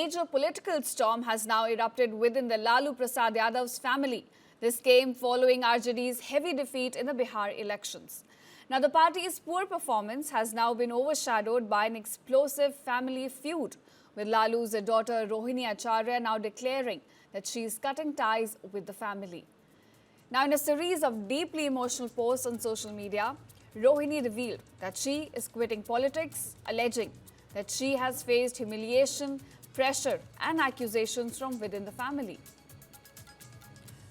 major political storm has now erupted within the Lalu Prasad Yadav's family. This came following RJD's heavy defeat in the Bihar elections. Now, the party's poor performance has now been overshadowed by an explosive family feud, with Lalu's daughter Rohini Acharya now declaring that she is cutting ties with the family. Now, in a series of deeply emotional posts on social media, Rohini revealed that she is quitting politics, alleging that she has faced humiliation, pressure and accusations from within the family.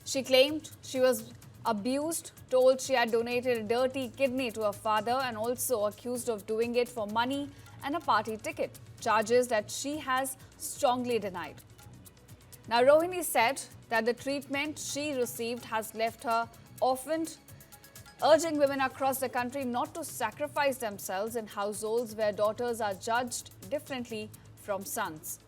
She claimed she was abused, told she had donated a dirty kidney to her father and also accused of doing it for money and a party ticket, charges that she has strongly denied. Now, Rohini said that the treatment she received has left her orphaned, urging women across the country not to sacrifice themselves in households where daughters are judged differently from sons.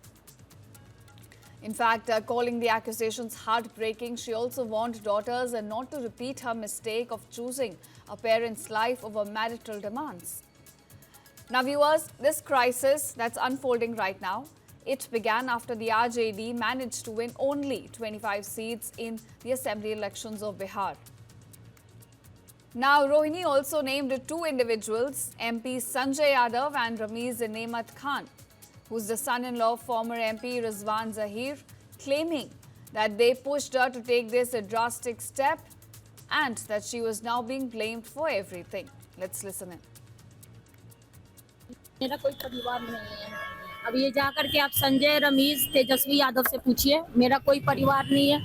In fact, calling the accusations heartbreaking, she also warned daughters not to repeat her mistake of choosing a parent's life over marital demands. Now, viewers, this crisis that's unfolding right now, it began after the RJD managed to win only 25 seats in the assembly elections of Bihar. Now, Rohini also named two individuals, MP Sanjay Yadav and Ramiz Nemat Khan, who's the son-in-law of former MP Rizwan Zahir, claiming that they pushed her to take this drastic step and that she was now being blamed for everything. Let's listen in. मेरा कोई परिवार नहीं है। अब ये जाकर के आप संजय, रमीज, तेजस्वी यादव से पूछिए, मेरा कोई परिवार नहीं है।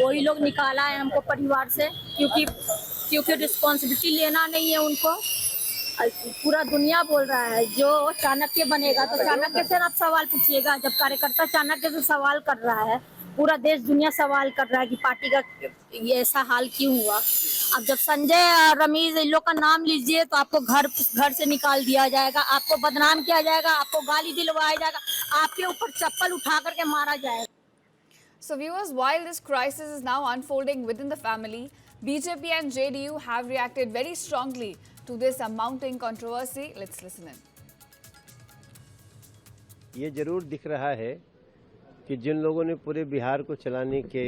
वही लोग निकाला है हमको परिवार से, क्योंकि रिस्पॉन्सिबिलिटी लेना नहीं है उनको। पूरा दुनिया बोल रहा है जो चाणक्य बनेगा तो चाणक्य से आप सवाल पूछिएगा। जब कार्यकर्ता चाणक्य से सवाल कर रहा है, पूरा देश दुनिया सवाल कर रहा है कि पार्टी का ये ऐसा हाल क्यों हुआ। अब जब संजय और रमीज इन लोग का नाम लीजिए तो आपको घर से निकाल दिया जाएगा, आपको बदनाम किया जाएगा, आपको गाली दिलवाया जाएगा, आपके ऊपर चप्पल उठा करके मारा जाएगा। So viewers, while this crisis is now unfolding within the family, BJP and JDU have reacted very strongly to this mounting controversy. Let's listen in. ये जरूर दिख रहा है कि जिन लोगों ने पूरे बिहार को चलाने के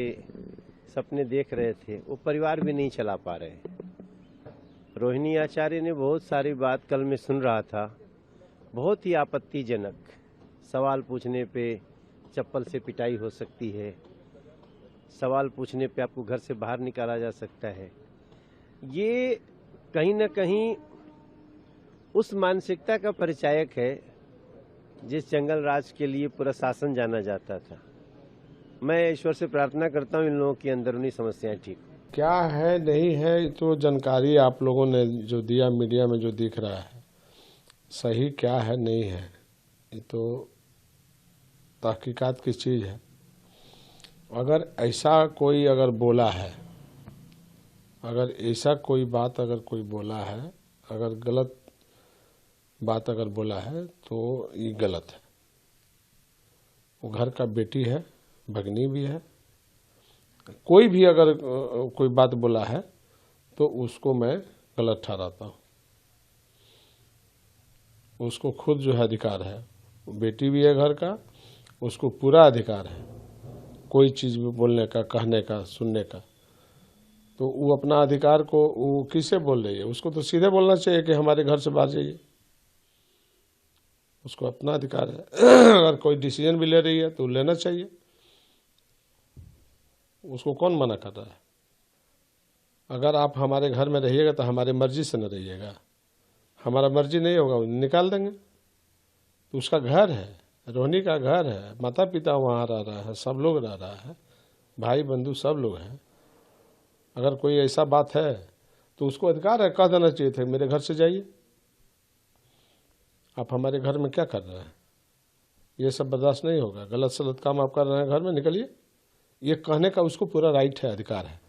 सपने देख रहे थे, वो परिवार भी नहीं चला पा रहे। रोहिणी आचार्य ने बहुत सारी बात कल मैं सुन रहा था, बहुत ही आपत्तिजनक। सवाल पूछने पे चप्पल से पिटाई हो सकती है, सवाल पूछने पे आपको घर से बाहर निकाला जा सकता है। ये कहीं न कहीं उस मानसिकता का परिचायक है जिस जंगल राज के लिए पूरा शासन जाना जाता था। मैं ईश्वर से प्रार्थना करता हूँ इन लोगों की अंदरूनी समस्याएं ठीक। क्या है नहीं है तो जानकारी आप लोगों ने जो दिया, मीडिया में जो दिख रहा है, सही क्या है नहीं है ये तो तहकीकात की चीज़ है। अगर ऐसा कोई अगर बोला है, अगर ऐसा कोई बात अगर कोई बोला है, अगर गलत बात अगर बोला है तो ये गलत है। वो घर का बेटी है, भगनी भी है। कोई भी अगर कोई बात बोला है तो उसको मैं गलत ठहराता हूँ। उसको खुद जो है अधिकार है, बेटी भी है घर का, उसको पूरा अधिकार है कोई चीज़ भी बोलने का, कहने का, सुनने का। तो वो अपना अधिकार को वो किससे बोल रही है? उसको तो सीधे बोलना चाहिए कि हमारे घर से बाहर जाइए। उसको अपना अधिकार है। अगर कोई डिसीजन भी ले रही है तो लेना चाहिए। उसको कौन मना कर रहा है? अगर आप हमारे घर में रहिएगा तो हमारे मर्जी से न रहिएगा। हमारा मर्जी नहीं होगा निकाल देंगे। तो उसका घर है, रोहिणी का घर है, माता पिता वहाँ रह रहा है, सब लोग रह रहा है, भाई बंधु सब लोग हैं। अगर कोई ऐसा बात है तो उसको अधिकार है, कह देना चाहिए था मेरे घर से जाइए। आप हमारे घर में क्या कर रहे हैं? ये सब बर्दाश्त नहीं होगा। गलत सलत काम आप कर रहे हैं घर में, निकलिए। ये कहने का उसको पूरा राइट है, अधिकार है।